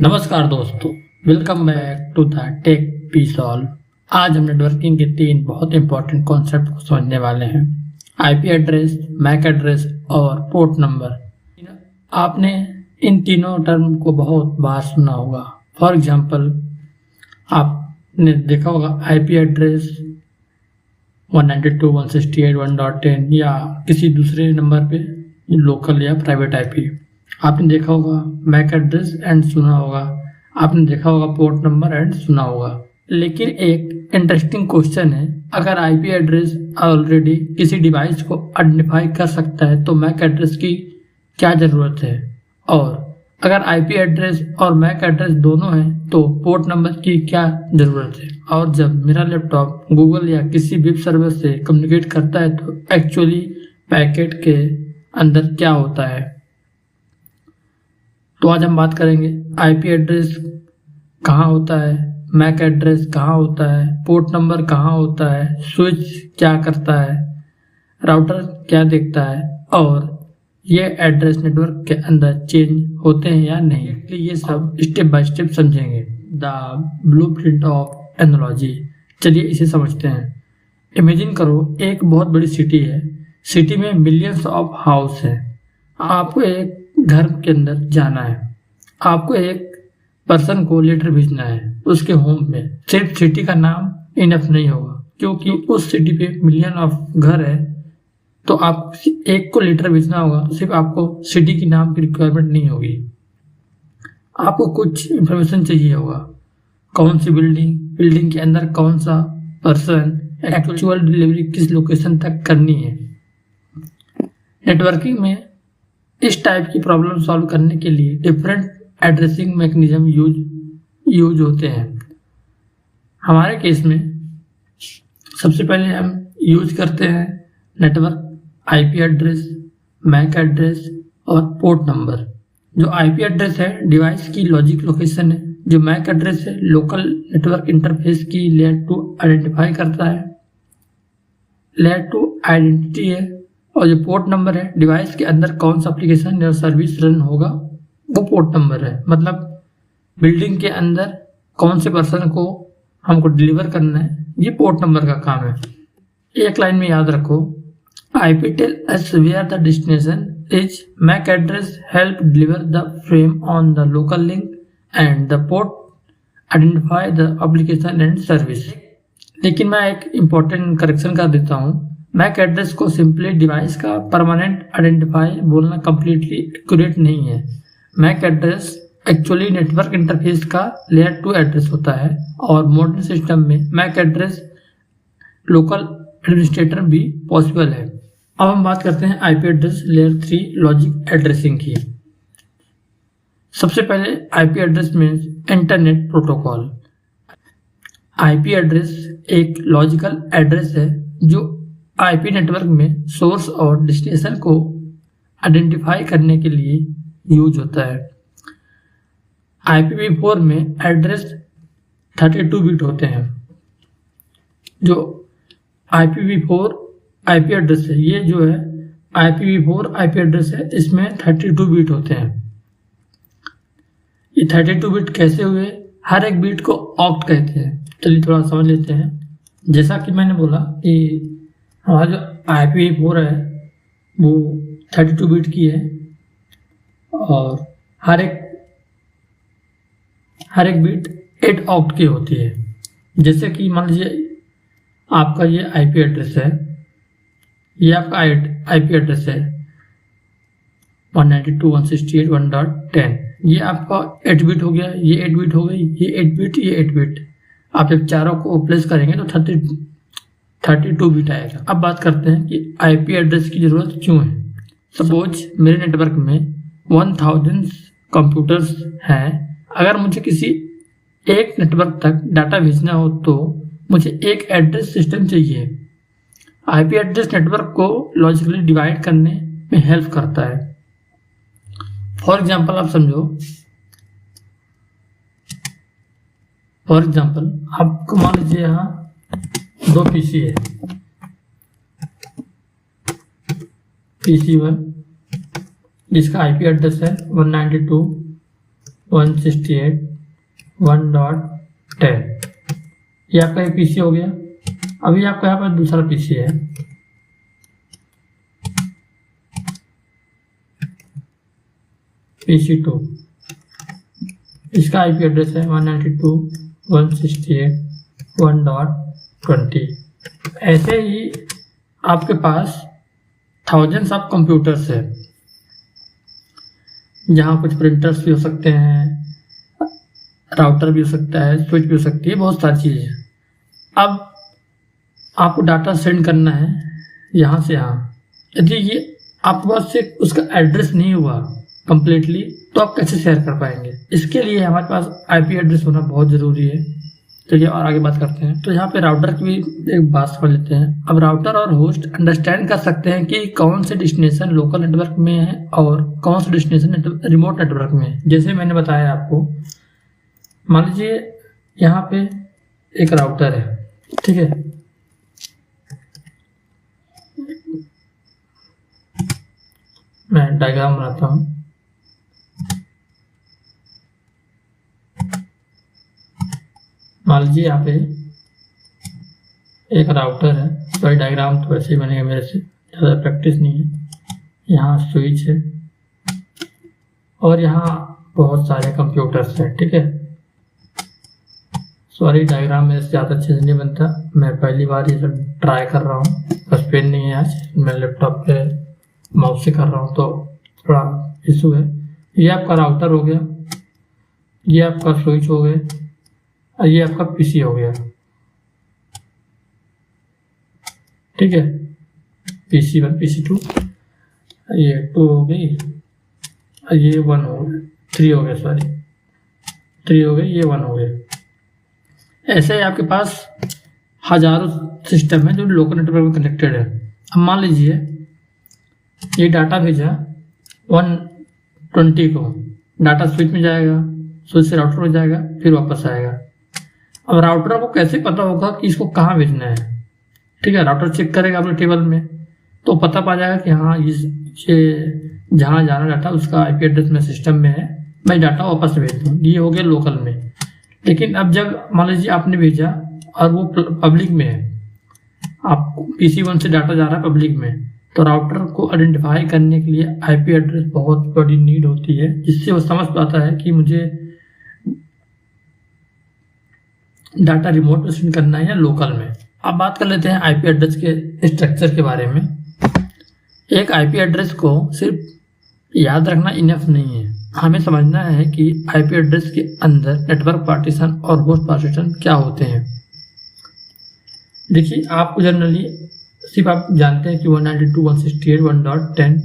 नमस्कार दोस्तों, welcome back to the tech P solve. आज हम नेटवर्किंग के 3 बहुत इंपॉर्टेंट कॉन्सेप्ट को समझने वाले हैं। आईपी एड्रेस, मैक एड्रेस और पोर्ट नंबर। आपने इन तीनों टर्म को बहुत बार सुना होगा। फॉर एग्जांपल, आपने देखा होगा आईपी एड्रेस 192.168.1.10 या किसी दूसरे नंबर पे लोकल या प्राइवेट आईपी। आपने देखा होगा मैक एड्रेस एंड सुना होगा, आपने देखा होगा पोर्ट नंबर एंड सुना होगा। लेकिन एक इंटरेस्टिंग क्वेश्चन है, अगर आईपी एड्रेस ऑलरेडी किसी डिवाइस को आइडेंटिफाई कर सकता है तो मैक एड्रेस की क्या ज़रूरत है, और अगर आईपी एड्रेस और मैक एड्रेस दोनों हैं तो पोर्ट नंबर की क्या ज़रूरत है। और जब मेरा लैपटॉप गूगल या किसी वेब सर्वर से कम्युनिकेट करता है तो एक्चुअली पैकेट के अंदर क्या होता है। तो आज हम बात करेंगे आईपी एड्रेस कहाँ होता है, मैक एड्रेस कहाँ होता है, पोर्ट नंबर कहाँ होता है, स्विच क्या करता है, राउटर क्या देखता है, और ये एड्रेस नेटवर्क के अंदर चेंज होते हैं या नहीं। ये सब स्टेप बाय स्टेप समझेंगे। The blueprint of analogy. चलिए इसे समझते हैं। इमेजिन करो, एक बहुत बड़ी सिटी है। सिटी में मिलियंस ऑफ हाउस है। आपको एक घर के अंदर जाना है, आपको एक पर्सन को लेटर भेजना है उसके होम में। सिर्फ सिटी का नाम इनफ नहीं होगा, क्योंकि उस सिटी पे मिलियन ऑफ घर है, तो आप एक को लेटर भेजना होगा तो सिर्फ आपको सिटी की नाम की रिक्वायरमेंट नहीं होगी। आपको कुछ इंफॉर्मेशन चाहिए होगा, कौन सी बिल्डिंग के अंदर कौन सा पर्सन, एक्चुअल डिलीवरी किस लोकेशन तक करनी है। नेटवर्किंग में इस टाइप की प्रॉब्लम सॉल्व करने के लिए डिफरेंट एड्रेसिंग मैकेनिज्म यूज होते हैं। हमारे केस में सबसे पहले हम यूज करते हैं network IP address, MAC address और पोर्ट नंबर। जो आईपी एड्रेस है डिवाइस की लॉजिक लोकेशन है, जो मैक एड्रेस है लोकल नेटवर्क इंटरफेस की लेयर 2 आइडेंटिफाई करता है, लेयर 2 आइडेंटिटी है, और जो पोर्ट नंबर है डिवाइस के अंदर कौन सा एप्लीकेशन या सर्विस रन होगा वो पोर्ट नंबर है। मतलब बिल्डिंग के अंदर कौन से पर्सन को हमको डिलीवर करना है, ये पोर्ट नंबर का काम है। एक लाइन में याद रखो, IP tell us where the destination is, MAC address help deliver the frame on the local link, and the port identify the application and service. लेकिन मैं एक इम्पोर्टेंट करेक्शन कर देता हूँ, मैक एड्रेस को सिंपली डिवाइस का permanent identify बोलना completely accurate नहीं है। MAC address actually network interface का लेयर 2 एड्रेस होता है, और मॉडर्न सिस्टम में मैक एड्रेस लोकल एडमिनिस्ट्रेटर भी पॉसिबल है। अब हम बात करते हैं IP address layer 3 logic addressing की। सबसे पहले IP address means internet protocol. IP address एक लॉजिकल एड्रेस है जो आईपी नेटवर्क में सोर्स और डेस्टिनेशन को आइडेंटिफाई करने के लिए यूज होता है। IPv4 में एड्रेस 32 बिट होते हैं। जो IPv4 आईपी एड्रेस है, ये जो है IPv4 आईपी एड्रेस है, इसमें 32 बिट होते हैं। ये 32 बिट कैसे हुए? हर एक बिट को ऑक्ट कहते हैं। चलिए थोड़ा समझ लेते हैं। जैसा कि मैंने बोला कि हमारा जो IPv4 है वो 32 बिट की है, और हर एक बिट 8 ऑक्ट की होती है। जैसे कि मान लीजिए आपका ये आईपी एड्रेस है, ये आपका आईपी एड्रेस है 192.168.1.10, ये आपका 8 बिट हो गया, ये 8 बिट हो गई, ये 8 बिट, ये 8 बिट। आप जब चारों को प्लेस करेंगे तो 32 बिट आएगा। अब बात करते हैं कि आईपी एड्रेस की जरूरत क्यों है। सपोज मेरे नेटवर्क में 1000 कंप्यूटर्स हैं। अगर मुझे किसी एक नेटवर्क तक डाटा भेजना हो तो मुझे एक एड्रेस सिस्टम चाहिए। आईपी एड्रेस नेटवर्क को लॉजिकली डिवाइड करने में हेल्प करता है। फॉर एग्जाम्पल आप समझो, फॉर एग्जाम्पल आपको मान लीजिए यहाँ 2 पीसी है, PC1 जिसका आईपी एड्रेस है 192 168.1.10 ये आपका एक पीसी हो गया। अभी आपका यहाँ पर दूसरा पीसी है, PC2, इसका आईपी एड्रेस है 192.168.1.20। ऐसे ही आपके पास थाउजेंड्स ऑफ कंप्यूटर्स है, जहाँ कुछ प्रिंटर्स भी हो सकते हैं, राउटर भी हो सकता है, स्विच भी हो सकती है, बहुत सारी चीज़ें। अब आपको डाटा सेंड करना है यहाँ से यहाँ। यदि ये आपके पास से उसका एड्रेस नहीं हुआ कंप्लीटली, तो आप कैसे शेयर कर पाएंगे? इसके लिए हमारे पास आईपी एड्रेस होना बहुत ज़रूरी है। चलिए और आगे बात करते हैं। तो यहाँ पे राउटर की भी एक बात समझ लेते हैं। अब राउटर और होस्ट अंडरस्टैंड कर सकते हैं कि कौन से डेस्टिनेशन लोकल नेटवर्क में है और कौन सा डेस्टिनेशन रिमोट नेटवर्क में है। जैसे मैंने बताया आपको, मान लीजिए यहाँ पे एक राउटर है, ठीक है, मैं डायग्राम बनाता हूँ। मान लीजिए यहाँ पे एक राउटर है, सॉरी डायग्राम तो ऐसे ही बनेगा, मेरे से ज़्यादा प्रैक्टिस नहीं है। यहाँ स्विच है और यहाँ बहुत सारे कंप्यूटर्स हैं, ठीक है। सॉरी डायग्राम मेरे से ज़्यादा अच्छे से नहीं बनता, मैं पहली बार ये सब ट्राई कर रहा हूँ, बस पेन नहीं है आज, मैं लैपटॉप पे माउस से कर रहा हूँ तो थोड़ा इशू है। ये आपका राउटर हो गया, ये आपका स्विच हो गया और ये आपका पीसी हो गया, ठीक है। PC1 PC2 ये 2 हो गई, ये 1 हो गया, 3 हो गया, सॉरी 3 हो गई, ये 1 हो गया। ऐसे ही आपके पास हजारों सिस्टम है जो लोकल नेटवर्क में कनेक्टेड है। अब मान लीजिए ये डाटा भेजा 120 को, डाटा स्विच में जाएगा, स्विच से राउटर में जाएगा, फिर वापस आएगा। अब राउटर को कैसे पता होगा कि इसको कहाँ भेजना है? ठीक है, राउटर चेक करेगा अपने टेबल में तो पता पा जाएगा कि हाँ ये जहाँ जाना डाटा उसका आईपी एड्रेस में सिस्टम में है, मैं डाटा वापस भेज दूँ। ये हो गया लोकल में। लेकिन अब जब मान लीजिए आपने भेजा और वो पब्लिक में है, आप PC1 से डाटा जा रहा है पब्लिक में, तो राउटर को आइडेंटिफाई करने के लिए आईपी एड्रेस बहुत बड़ी नीड होती है, जिससे वो समझ पाता है कि मुझे डाटा रिमोट में सेंड करना है या लोकल में। अब बात कर लेते हैं आईपी एड्रेस के स्ट्रक्चर के बारे में। एक आईपी एड्रेस को सिर्फ याद रखना इनफ नहीं है, हमें समझना है कि आईपी एड्रेस के अंदर नेटवर्क पार्टीशन और होस्ट पार्टीशन क्या होते हैं। देखिए, आपको जनरली सिर्फ आप जानते हैं कि 192.168.1.10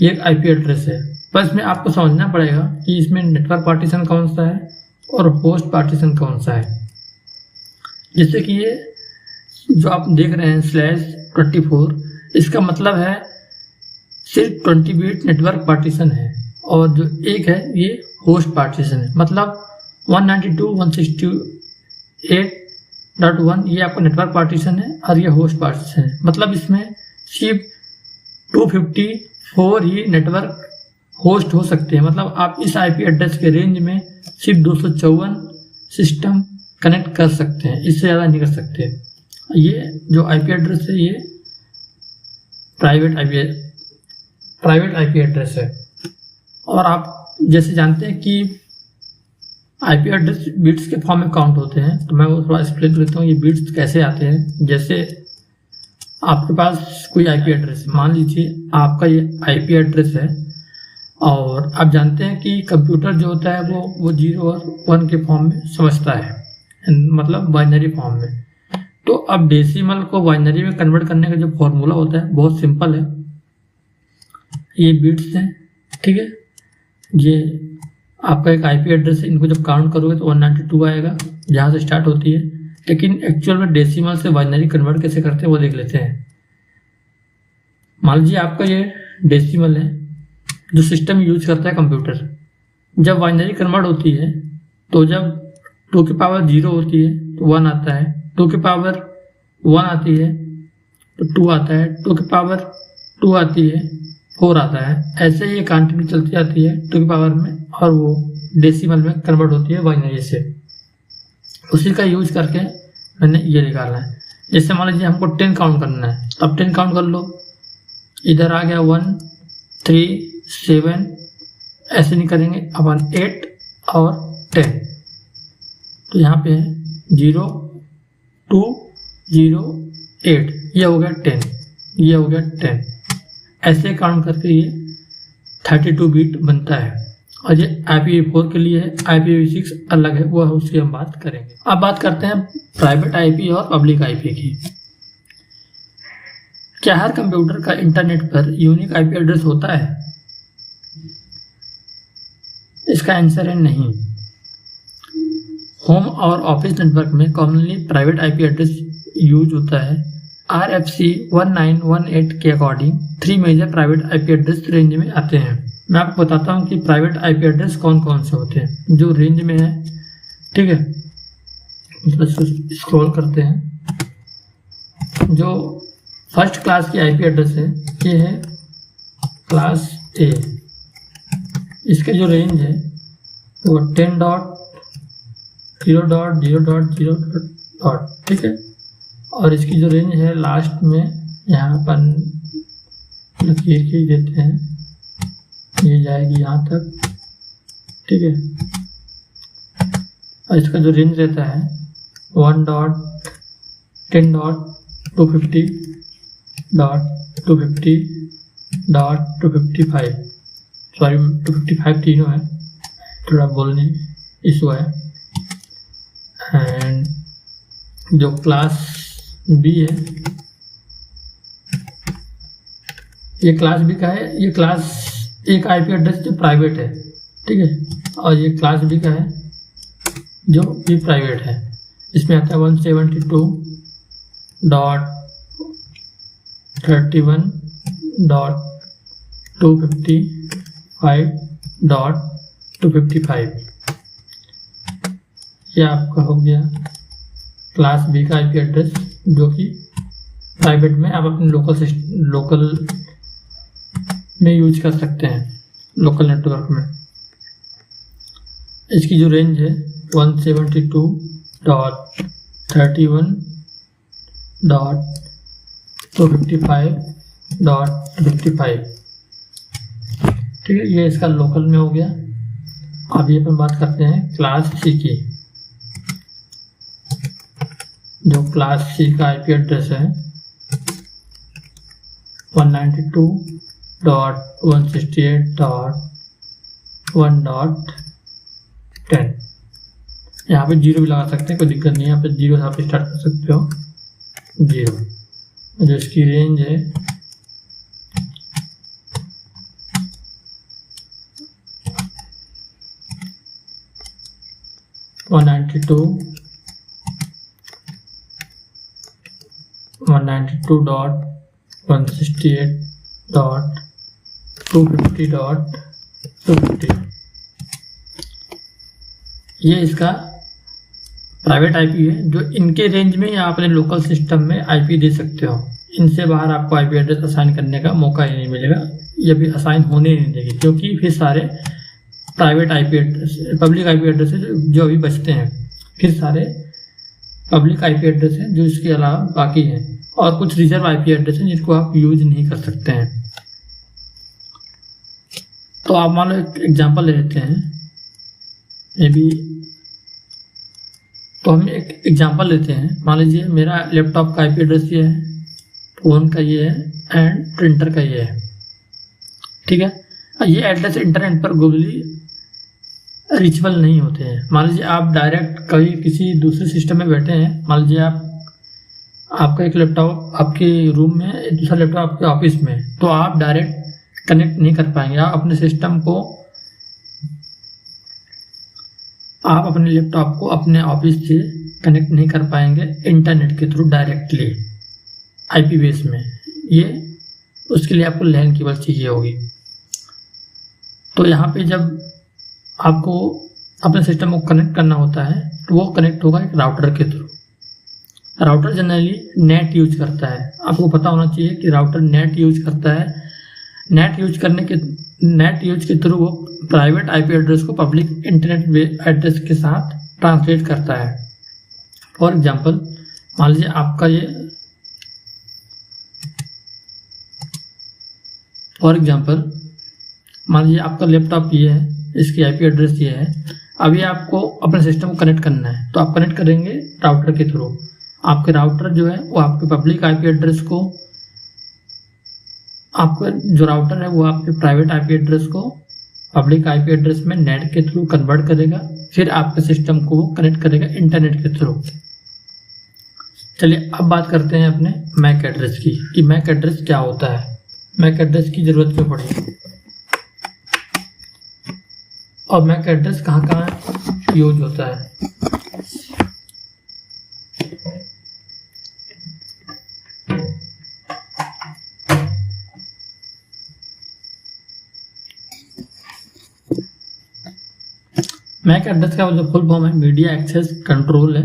ये एक आईपी एड्रेस है, बस इसमें आपको समझना पड़ेगा कि इसमें नेटवर्क पार्टीशन कौन सा है और होस्ट पार्टीशन कौन सा है। जैसे कि ये जो आप देख रहे हैं /24, इसका मतलब है सिर्फ 20 बिट नेटवर्क पार्टीशन है, और जो एक है ये होस्ट पार्टीशन है। मतलब 192.168.1 ये आपका नेटवर्क पार्टीशन है और ये होस्ट पार्टीशन है। मतलब इसमें सिर्फ 254 ही नेटवर्क होस्ट हो सकते हैं। मतलब आप इस आईपी एड्रेस के रेंज में सिर्फ 254 सिस्टम कनेक्ट कर सकते हैं, इससे ज़्यादा नहीं कर सकते। ये जो आईपी एड्रेस है ये प्राइवेट आईपी एड्रेस है। और आप जैसे जानते हैं कि आईपी एड्रेस बिट्स के फॉर्म में काउंट होते हैं, तो मैं वो थोड़ा एक्सप्लेन कर देता हूँ ये बिट्स कैसे आते हैं। जैसे आपके पास कोई आईपी एड्रेस, मान लीजिए आपका ये आईपी एड्रेस है, और आप जानते हैं कि कंप्यूटर जो होता है वो 0 और 1 के फॉर्म में समझता है, मतलब बाइनरी फॉर्म में। तो अब डेसिमल को बाइनरी में कन्वर्ट करने का जो फॉर्मूला होता है बहुत सिंपल है। ये बिट्स हैं, ठीक है, ये आपका एक आईपी एड्रेस है, इनको जब काउंट करोगे तो 192 आएगा जहाँ से स्टार्ट होती है। लेकिन एक्चुअल में डेसिमल से बाइनरी कन्वर्ट कैसे करते हैं वो देख लेते हैं। मान लीजिए आपका ये डेसिमल है जो सिस्टम यूज करता है कंप्यूटर। जब बाइनरी कन्वर्ट होती है तो जब 2 की पावर 0 होती है तो 1 आता है, 2 की पावर 1 आती है तो 2 आता है, 2 की पावर 2 आती है 4 आता है। ऐसे ही ये कंटिन्यू चलती जाती है 2 की पावर में, और वो डेसिमल में कन्वर्ट होती है बाइनरी से, उसी का यूज करके मैंने ये निकाला है। जैसे मान लीजिए हमको 10 काउंट करना है, तो अब 10 काउंट कर लो। इधर आ गया 1 3 7, ऐसे नहीं करेंगे अपन 8 और 10, तो यहाँ पे है 0 2 0 8, ये हो गया 10, ये हो गया 10। ऐसे काउंट करके ये 32 बिट बनता है। और ये IPv4 के लिए है, IPv6 अलग है, वो उसकी हम बात करेंगे। अब बात करते हैं प्राइवेट IP और पब्लिक IP की। क्या हर कंप्यूटर का इंटरनेट पर यूनिक IP एड्रेस होता है? इसका आंसर है नहीं। होम और ऑफिस नेटवर्क में commonly private IP address use होता है। RFC 1918 के according 3 major private IP address range में आते हैं। मैं आपको बताता हूँ कि प्राइवेट IP एड्रेस कौन कौन से होते हैं जो रेंज में है, ठीक है। स्क्रॉल करते हैं। जो फर्स्ट क्लास की IP एड्रेस है ये है क्लास A। इसके जो रेंज है वो 10.0.0.0. ठीक है। और इसकी जो रेंज है लास्ट में यहाँ अपन लकीर की देते हैं, ये जाएगी यहाँ तक, ठीक है। और इसका जो रेंज रहता है 1.10.250.255, सॉरी 255 तीनों है, थोड़ा बोलने इशू है। एंड जो क्लास B है, ये क्लास B का है। ये क्लास एक IP एड्रेस जो प्राइवेट है, ठीक है। और ये क्लास B का है जो भी प्राइवेट है। इसमें आता है 172.31.255.255। ये आपका हो गया क्लास B का IP एड्रेस जो कि प्राइवेट में आप अपने लोकल में यूज कर सकते हैं, लोकल नेटवर्क में। इसकी जो रेंज है 172.31.255.255, ठीक है। ये इसका लोकल में हो गया। अभी अपन बात करते हैं क्लास C की। जो क्लास C का IP एड्रेस है 192.168.1.10। यहाँ पे 0 भी लगा सकते हैं, कोई दिक्कत नहीं है। यहाँ पे 0 से आप स्टार्ट कर सकते हो, 0। जो इसकी रेंज है 192.168.250.250। ये इसका प्राइवेट IP है जो इनके रेंज में या अपने लोकल सिस्टम में IP दे सकते हो। इनसे बाहर आपको IP एड्रेस असाइन करने का मौका ही नहीं मिलेगा, ये भी असाइन होने नहीं देगी, क्योंकि फिर सारे private IP address, public IP address जो अभी बचते हैं, फिर सारे पब्लिक IP एड्रेस हैं जो इसके अलावा बाकी हैं, और कुछ रिजर्व IP एड्रेस हैं जिनको आप यूज नहीं कर सकते हैं। तो आप मान लो एक एग्जांपल ले लेते हैं, मे बी। तो हम एक एग्जांपल लेते हैं। मान लीजिए मेरा लैपटॉप का IP एड्रेस ये है, फ़ोन का ये है, एंड प्रिंटर का ये है, ठीक है। ये एड्रेस इंटरनेट पर ग्लोबली रीचेबल नहीं होते हैं। मान लीजिए आप डायरेक्ट कहीं किसी दूसरे सिस्टम में बैठे हैं, मान लीजिए आपका एक लैपटॉप आपके रूम में, दूसरा लैपटॉप आपके ऑफिस में, तो आप डायरेक्ट कनेक्ट नहीं कर पाएंगे। आप अपने लैपटॉप को अपने ऑफिस से कनेक्ट नहीं कर पाएंगे इंटरनेट के थ्रू डायरेक्टली IP बेस में। ये उसके लिए आपको LAN केबल चाहिए होगी। तो यहाँ पे जब आपको अपने सिस्टम को कनेक्ट करना होता है तो वो कनेक्ट होगा एक राउटर के through. Router generally net use करता है। आपको पता होना चाहिए कि राउटर नेट यूज करता है। नेट यूज के थ्रू वो प्राइवेट आईपी एड्रेस को पब्लिक इंटरनेट एड्रेस के साथ ट्रांसलेट करता है। फॉर एग्जांपल मान लीजिए आपका लैपटॉप ये है, इसकी आईपी एड्रेस ये है। अभी आपको अपने सिस्टम को कनेक्ट करना है, तो आप कनेक्ट करेंगे राउटर के थ्रू। आपके राउटर जो है वो आपके पब्लिक आईपी एड्रेस को, आपका जो राउटर है वो आपके प्राइवेट आईपी एड्रेस को पब्लिक आईपी एड्रेस में नेट के थ्रू कन्वर्ट करेगा, फिर आपके सिस्टम को कनेक्ट करेगा इंटरनेट के थ्रू। चलिए अब बात करते हैं अपने मैक एड्रेस की, कि मैक एड्रेस क्या होता है, मैक एड्रेस की जरूरत क्यों पड़ी, और मैक एड्रेस कहाँ कहाँ यूज होता है। मैक एड्रेस का जो फुल फॉर्म है मीडिया एक्सेस कंट्रोल है।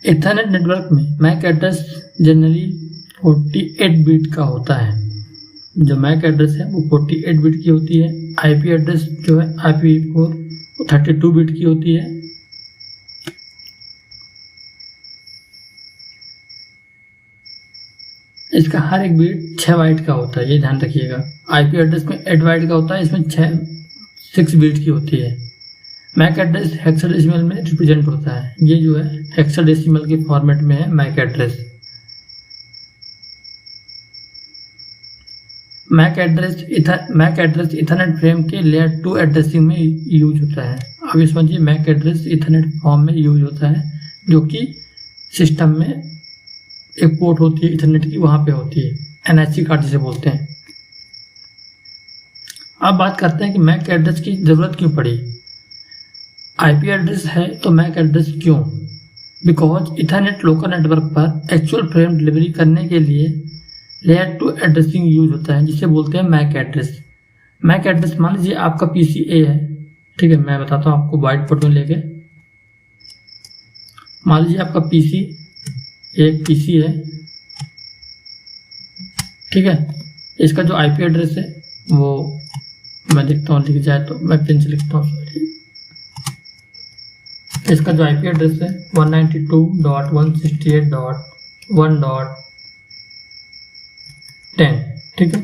इथरनेट नेटवर्क में मैक एड्रेस जनरली 48 बिट का होता है। जो मैक एड्रेस है वो 48 बिट की होती है। आईपी एड्रेस जो है IPv4 वो 32 बिट की होती है। इसका हर एक बिट 6 बाइट का होता है, ये ध्यान रखिएगा। आईपी एड्रेस में 8 बाइट का होता है, इसमें 6 बिट की होती है। मैक एड्रेस हेक्साडेसिमल में रिप्रेजेंट होता है, ये जो है हेक्साडेसिमल के फॉर्मेट में है MAC address. MAC address ethernet frame के लेयर 2 एड्रेसिंग में यूज होता है। अब समझिए मैक एड्रेस इथरनेट फॉर्म में यूज होता है, जो कि सिस्टम में एक पोर्ट होती है इथरनेट की, वहां पे होती है, NIC कार्ड जिसे बोलते हैं। अब बात करते हैं कि मैक एड्रेस की जरूरत क्यों पड़ी। आईपी एड्रेस है तो मैक एड्रेस क्यों? बिकॉज इथरनेट लोकल नेटवर्क पर एक्चुअल फ्रेम डिलीवरी करने के लिए लेयर 2 एड्रेसिंग यूज होता है, जिसे बोलते हैं मैक एड्रेस। मैक एड्रेस मान लीजिए आपका PC A है, ठीक है, मैं बताता हूँ आपको व्हाइट बोर्ड में लेके। मान लीजिए आपका एक PC है, ठीक है। इसका जो आईपी एड्रेस है वो मैं लिखता हूँ, लिख जाए तो मैं पेन से लिखता हूँ, सॉरी। इसका जो आईपी एड्रेस है 192.168.1.10, ठीक है।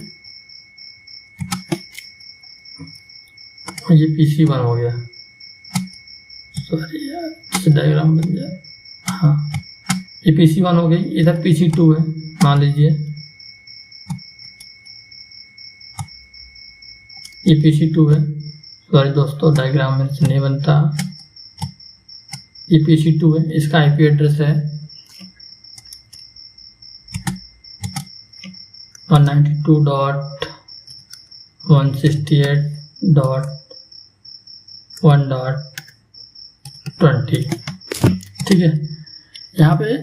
ये PC1 हो गया, सॉरी यार, इसे डायग्राम बन गया। हाँ, ये PC1 हो गई। इधर PC2 है, मान लीजिए ये PC2 है। सॉरी दोस्तों, डायग्राम मेरे से नहीं बनता। ये PC2 है, इसका आईपी एड्रेस है 192.168.1.20, ठीक है। यहाँ पे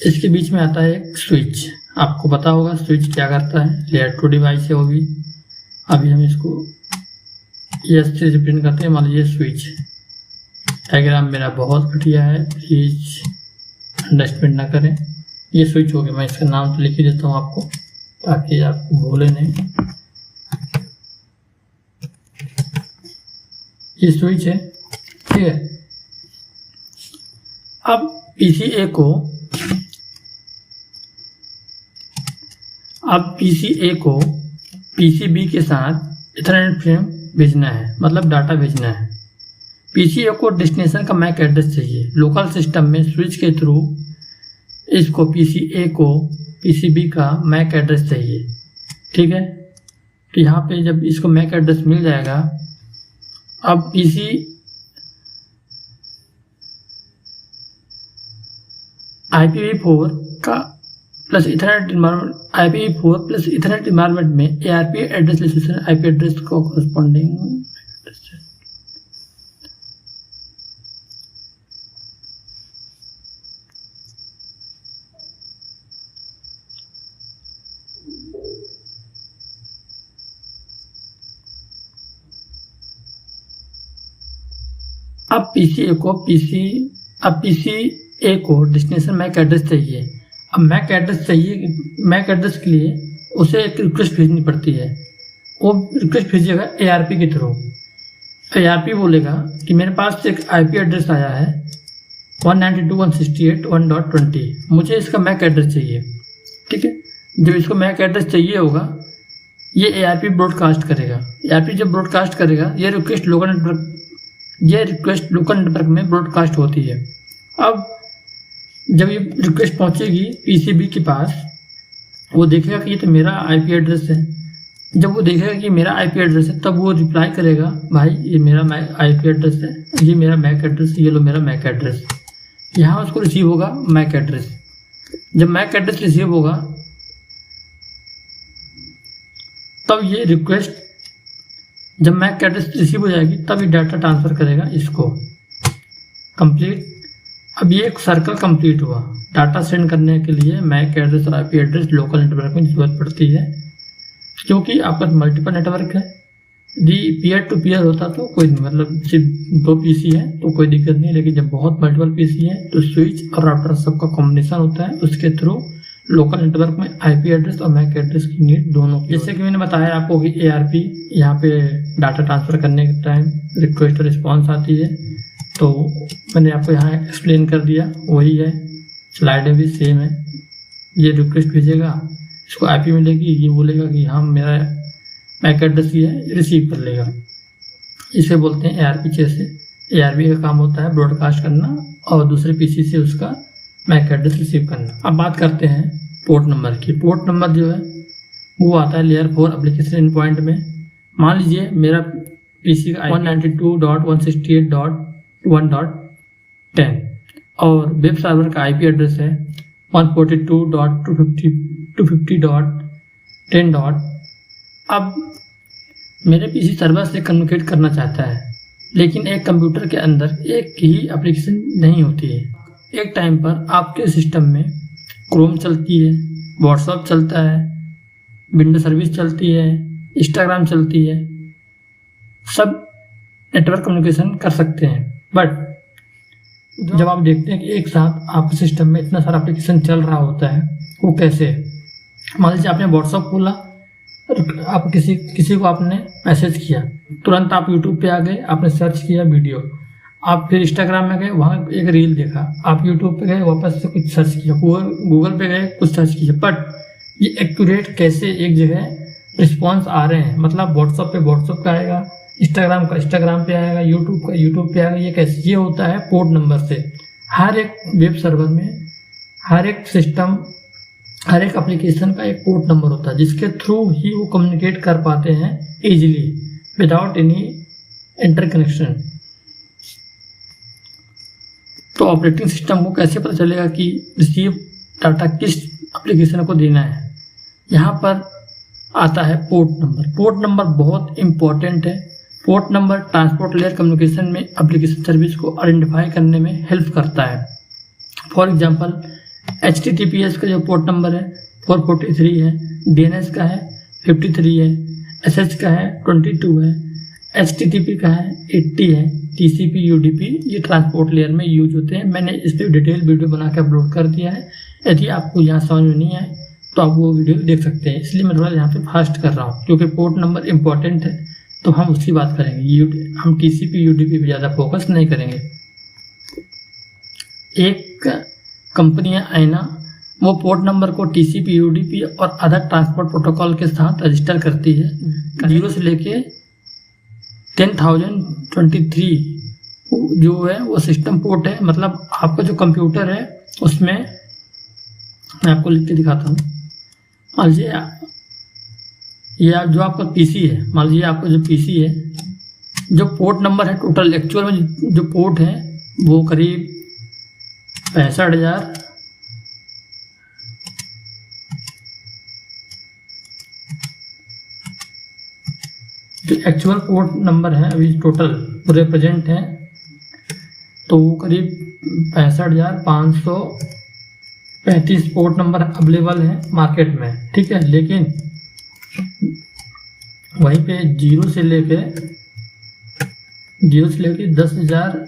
इसके बीच में आता है एक स्विच। आपको पता होगा स्विच क्या करता है, लेयर 2 डिवाइस है वो भी। अभी हम इसको S से रिप्रेजेंट करते हैं, मान लीजिए स्विच। डायग्राम मेरा बहुत घटिया है, प्लीज अंडरस्टैंड ना करें। ये स्विच हो गया, मैं इसका नाम तो लिख ही देता हूँ आपको, ताकि आप भूले नहीं। ये स्विच है, ठीक है। अब PCA को PCB के साथ इथरनेट फ्रेम भेजना है, मतलब डाटा भेजना है। PCA को डेस्टिनेशन का मैक एड्रेस चाहिए। लोकल सिस्टम में स्विच के थ्रू इसको PCA को PCB का मैक एड्रेस चाहिए, ठीक है। तो यहाँ पे जब इसको मैक एड्रेस मिल जाएगा, अब IPv4 का plus Ethernet environment, IPv4 plus Ethernet environment में ARP एड्रेस लिस्टेशन आईपी एड्रेस को कॉरेस्पॉन्डिंग अब PCA को डेस्टिनेशन मैक एड्रेस चाहिए। अब मैक एड्रेस के लिए उसे एक रिक्वेस्ट भेजनी पड़ती है। वो रिक्वेस्ट भेजेगा ARP के थ्रू। ARP बोलेगा कि मेरे पास एक IP एड्रेस आया है 192.168.1.20, मुझे इसका मैक एड्रेस चाहिए। ठीक है, जब इसको मैक एड्रेस चाहिए होगा ये ARP ब्रॉडकास्ट करेगा। ARP जब ब्रॉडकास्ट करेगा ये रिक्वेस्ट लोकल नेटवर्क में ब्रॉडकास्ट होती है। अब जब ये रिक्वेस्ट पहुंचेगी PCB के पास, वो देखेगा कि ये तो मेरा IP एड्रेस है। जब वो देखेगा कि मेरा IP एड्रेस है तब वो रिप्लाई करेगा, भाई ये मेरा IP एड्रेस है, ये मेरा मैक एड्रेस, ये लो मेरा मैक एड्रेस। यहाँ उसको रिसीव होगा मैक एड्रेस। जब मैक एड्रेस रिसीव होगा तब ये रिक्वेस्ट, जब मैक एड्रेस रिसीव हो जाएगी तब ये डाटा ट्रांसफर करेगा इसको। कंप्लीट। अब ये एक सर्कल कंप्लीट हुआ। डाटा सेंड करने के लिए मैक एड्रेस और IP एड्रेस लोकल नेटवर्क में जरूरत पड़ती है, क्योंकि आपका मल्टीपल नेटवर्क है। यदि पीयर टू पीयर होता तो कोई नहीं, मतलब सिर्फ 2 PC है तो कोई दिक्कत नहीं, लेकिन जब बहुत मल्टीपल PC है तो स्विच और राउटर सबका कॉम्बिनेशन होता है, उसके थ्रू लोकल नेटवर्क में IP एड्रेस और मैक एड्रेस की नीड दोनों। जैसे कि मैंने बताया आपको कि ARP यहाँ पे डाटा ट्रांसफर करने के टाइम रिक्वेस्ट और रिस्पॉन्स आती है, तो मैंने आपको यहाँ एक्सप्लेन कर दिया, वही है, स्लाइड भी सेम है। ये रिक्वेस्ट भेजेगा, इसको IP मिलेगी, ये बोलेगा कि हाँ मेरा मैक एड्रेस ये है, रिसीव कर लेगा। इसे बोलते हैं ARP जैसे। ARP का काम होता है ब्रॉडकास्ट करना और दूसरे PC से उसका मैक एड्रेस रिसीव करना। अब बात करते हैं पोर्ट नंबर की। पोर्ट नंबर जो है वो आता है लेयर 4 एप्लीकेशन एंड पॉइंट में। मान लीजिए मेरा PC का 192.168.1.10 और वेब सर्वर का IP एड्रेस है 142.250.10. अब मेरे PC सर्वर से कम्युनिकेट करना चाहता है, लेकिन एक कंप्यूटर के अंदर एक ही एप्लीकेशन नहीं होती है। एक टाइम पर आपके सिस्टम में क्रोम चलती है, व्हाट्सएप चलता है, विंडो सर्विस चलती है, इंस्टाग्राम चलती है, सब नेटवर्क कम्युनिकेशन कर सकते हैं। बट जब आप देखते हैं कि एक साथ आपके सिस्टम में इतना सारा एप्लीकेशन चल रहा होता है, वो कैसे? मान लीजिए आपने व्हाट्सएप खोला, आप किसी को आपने मैसेज किया, तुरंत आप यूट्यूब पे आ गए, आपने सर्च किया वीडियो, आप फिर इंस्टाग्राम में गए, वहाँ एक रील देखा, आप यूट्यूब पे गए, वापस से कुछ सर्च किया, गूगल पे गए, कुछ सर्च किया। बट ये एक्यूरेट कैसे एक जगह रिस्पॉन्स आ रहे हैं? मतलब व्हाट्सएप पे व्हाट्सएप का आएगा, इंस्टाग्राम का इंस्टाग्राम पे आएगा, यूट्यूब का यूट्यूब पे आएगा। ये कैसे? ये होता है पोर्ट नंबर से। हर एक वेब सर्वर में, हर एक सिस्टम, हर एक एप्लीकेशन का एक पोर्ट नंबर होता है, जिसके थ्रू ही वो कम्युनिकेट कर पाते हैं इजीली विदाउट एनी इंटरकनेक्शन। तो ऑपरेटिंग सिस्टम को कैसे पता चलेगा कि रिसीव डाटा किस एप्लीकेशन को देना है? यहाँ पर आता है पोर्ट नंबर। पोर्ट नंबर बहुत इंपॉर्टेंट है। Port number transport layer communication में एप्लीकेशन सर्विस को आइडेंटिफाई करने में हेल्प करता है। फॉर एग्जांपल HTTPS का जो पोर्ट नंबर है 443 है, DNS का है 53 है, SH का है 22 है, HTTP का है 80 है, TCP UDP ये ट्रांसपोर्ट लेयर में यूज होते हैं। मैंने इस पर डिटेल वीडियो बना के अपलोड कर दिया है। यदि आपको यहाँ समझ में नहीं आए तो आप वो वीडियो देख सकते हैं। इसलिए मैं थोड़ा यहाँ पे फास्ट कर रहा हूँ, क्योंकि पोर्ट नंबर इंपॉर्टेंट है, तो हम उसकी बात करेंगे। हम TCP UDP पे ज़्यादा फोकस नहीं करेंगे। एक कंपनियां आईना वो पोर्ट नंबर को TCP UDP और अदर ट्रांसपोर्ट प्रोटोकॉल के साथ रजिस्टर करती है। 0 से लेके 10,023 जो है वो सिस्टम पोर्ट है। मतलब आपका जो कंप्यूटर है उसमें, मैं आपको लिख के दिखाता हूँ। मान लीजिए ये जो आपका PC है, मान लीजिए आपका जो PC है, जो पोर्ट नंबर है टोटल एक्चुअल में जो पोर्ट है वो करीब 65,000 जो एक्चुअल पोर्ट नंबर है अभी टोटल पूरे प्रेजेंट है, तो वो करीब 65,535 पोर्ट नंबर अवेलेबल है मार्केट में। ठीक है, लेकिन वहीं पे 0 से लेके 10,000,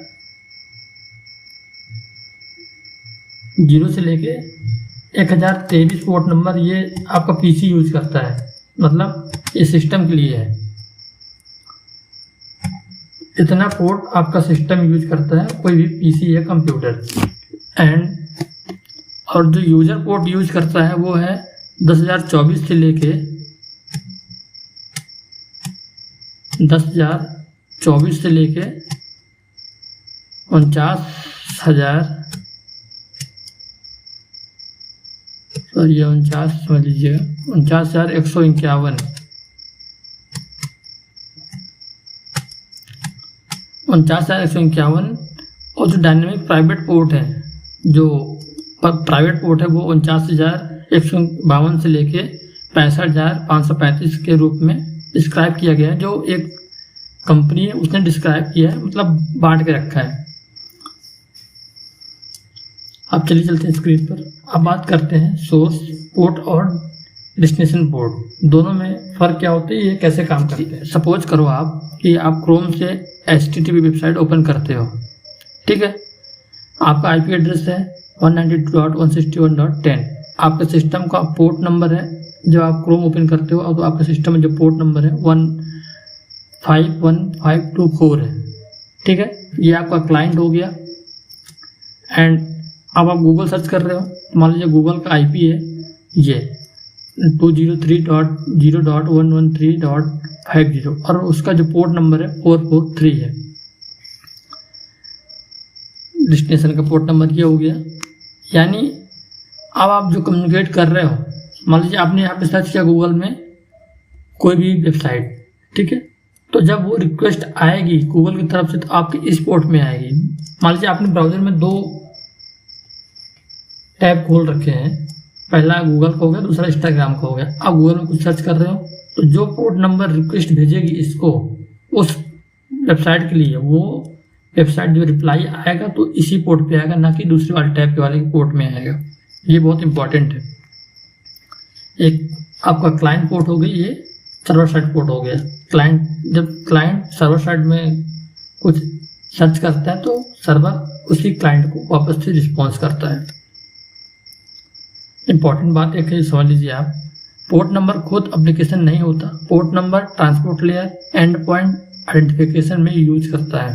0 से लेके 1023 पोर्ट नंबर ये आपका पीसी यूज करता है, मतलब इस सिस्टम के लिए है। इतना पोर्ट आपका सिस्टम यूज करता है, कोई भी पीसी या कंप्यूटर। एंड और जो यूजर पोर्ट यूज करता है वो है 10,024 से लेके 10,024 से लेके 49,000 समझ लीजिएगा 49,151 49,151। और जो डायनेमिक प्राइवेट पोर्ट है, जो प्राइवेट पोर्ट है वो 49,152 से लेके 65,535 के रूप में डिस्क्राइब किया गया है, जो एक कंपनी है उसने डिस्क्राइब किया है, मतलब बांट के रखा है। अब चलिए चलते हैं स्क्रीन पर। अब बात करते हैं सोर्स पोर्ट और डेस्टिनेशन पोर्ट, दोनों में फ़र्क क्या होता है, ये कैसे काम करते हैं। सपोज करो आप कि आप क्रोम से HTTP वेबसाइट ओपन करते हो, ठीक है। आपका IP एड्रेस है 192.161.10। आपके सिस्टम का पोर्ट नंबर है, जब आप क्रोम ओपन करते हो तो आपके सिस्टम में जो पोर्ट नंबर है 151524 है, ठीक है। ये आपका क्लाइंट हो गया। एंड अब आप गूगल सर्च कर रहे हो, मान लीजिए गूगल का IP है ये 203.0.113.50 और उसका जो पोर्ट नंबर है 443 है। डेस्टिनेशन का पोर्ट नंबर ये हो गया। यानी अब आप जो कम्युनिकेट कर रहे हो, मान लीजिए आपने यहाँ पे सर्च किया गूगल में कोई भी वेबसाइट, ठीक है, तो जब वो रिक्वेस्ट आएगी गूगल की तरफ से तो आपके इस पोर्ट में आएगी। मान लीजिए आपने ब्राउजर में 2 टैब खोल रखे हैं, पहला गूगल का हो गया, दूसरा इंस्टाग्राम का हो गया। आप गूगल में कुछ सर्च कर रहे हो तो जो पोर्ट नंबर रिक्वेस्ट भेजेगी इसको उस वेबसाइट के लिए, वो वेबसाइट जो रिप्लाई आएगा तो इसी पोर्ट पे आएगा, ना कि दूसरे वाले टैब के वाले पोर्ट में आएगा। ये बहुत इंपॉर्टेंट है। एक आपका क्लाइंट पोर्ट हो गई, ये सर्वर साइड पोर्ट हो गया। क्लाइंट, जब क्लाइंट सर्वर साइड में कुछ सर्च करता है तो सर्वर उसी क्लाइंट को वापस से रिस्पॉन्स करता है। इंपॉर्टेंट बात एक है, समझ लीजिए आप, पोर्ट नंबर खुद एप्लीकेशन नहीं होता, port number transport layer and point identification में यूज करता है।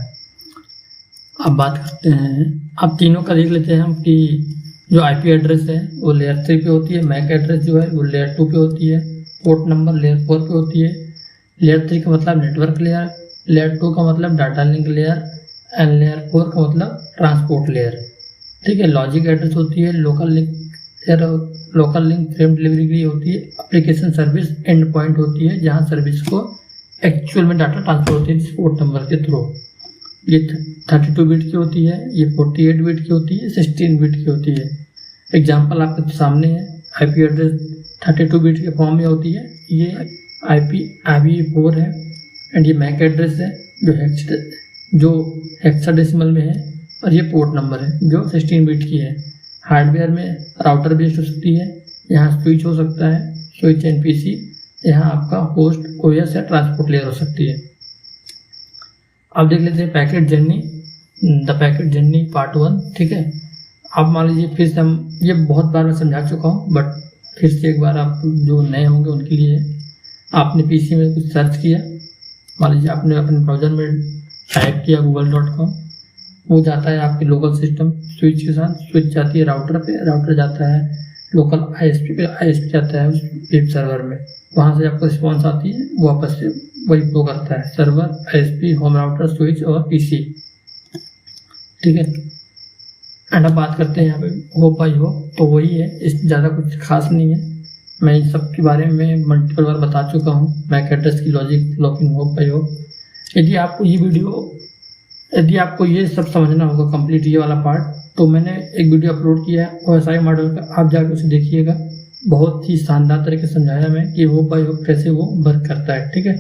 अब बात करते हैं, अब तीनों का देख लेते हैं हम कि जो IP एड्रेस है वो लेयर 3 पे होती है, मैक एड्रेस जो है वो लेयर 2 पे होती है, पोर्ट नंबर लेयर 4 पे होती है। लेयर 3 का मतलब नेटवर्क लेयर, लेयर 2 का मतलब data link layer and layer 4 का मतलब ट्रांसपोर्ट लेयर, ठीक है। लॉजिक एड्रेस होती है, लोकल लिंक फ्रेम डिलीवरी के लिए होती है। एप्लीकेशन सर्विस एंड पॉइंट होती है, जहां सर्विस को एक्चुअल में डाटा ट्रांसफर होती है पोर्ट नंबर के थ्रू। ये 32 बिट की होती है, ये 48 बिट की होती है, 16 बिट की होती है। एग्जाम्पल आपके सामने है, IP एड्रेस 32 बिट के फॉर्म में होती है, ये IPv4 है। एंड ये मैक एड्रेस है जो हेक्साडेसिमल में है, और ये पोर्ट नंबर है जो 16 बिट की है। हार्डवेयर में राउटर बेस्ड हो सकती है, यहाँ स्विच हो सकता है, स्विच NPC, यहाँ आपका होस्ट OS या ट्रांसपोर्ट लेयर हो सकती है। अब देख लेते हैं packet journey, the packet journey part 1, ठीक है। आप मान लीजिए फिर से हम, ये बहुत बार मैं समझा चुका हूँ बट फिर से एक बार आप जो नए होंगे उनके लिए, आपने PC में कुछ सर्च किया, मान लीजिए आपने अपने ब्राउजर में टाइप किया google.com, वो जाता है आपके लोकल सिस्टम स्विच के साथ, स्विच जाती है राउटर पे, राउटर जाता है लोकल ISP पे, ISP जाता है उस वेब सर्वर में, वहाँ से आपको रिस्पॉन्स आती है, वापस से वही फ्लो करता है server, ISP, home router, switch और PC, ठीक है। एंड अब बात करते हैं यहाँ पे होप आई होप, तो वही है, इस ज़्यादा कुछ खास नहीं है। मैं इन सब के बारे में मल्टीपल बार बता चुका हूँ, मैक एड्रेस की logic, locking, hope I hope. यदि आपको ये सब समझना होगा कंप्लीट ये वाला पार्ट, तो मैंने एक वीडियो अपलोड किया है OSI मॉडल का, आप जाकर उसे देखिएगा। बहुत ही शानदार तरीके से समझाया मैं कि होप बाई होप कैसे वो वर्क करता है, ठीक है।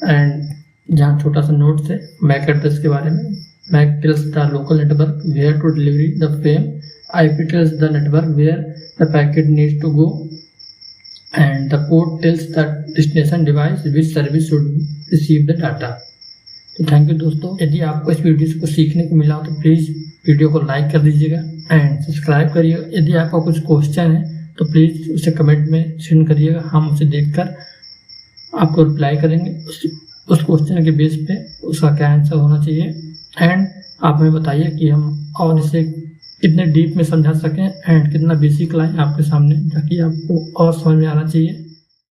एंड जहाँ छोटा सा नोट्स है मैक एड्रेस के बारे में, MAC tells the local network where to delivery the frame, IP tells the network where the packet needs to go, and the port tells the destination device which service should receive the data. तो thank you दोस्तों, यदि आपको इस video से कुछ सीखने को मिला हो तो प्लीज़ वीडियो को लाइक कर दीजिएगा एंड सब्सक्राइब करिए। यदि आपका कुछ क्वेश्चन है तो प्लीज़ उसे कमेंट में सेंड करिएगा, हम उसे देखकर आपको रिप्लाई करेंगे उस क्वेश्चन के बेस पे उसका क्या आंसर होना चाहिए। एंड आप हमें बताइए कि हम और इसे कितने डीप में समझा सकें एंड कितना बेसिक लाएं आपके सामने, ताकि आपको और समझ में आना चाहिए।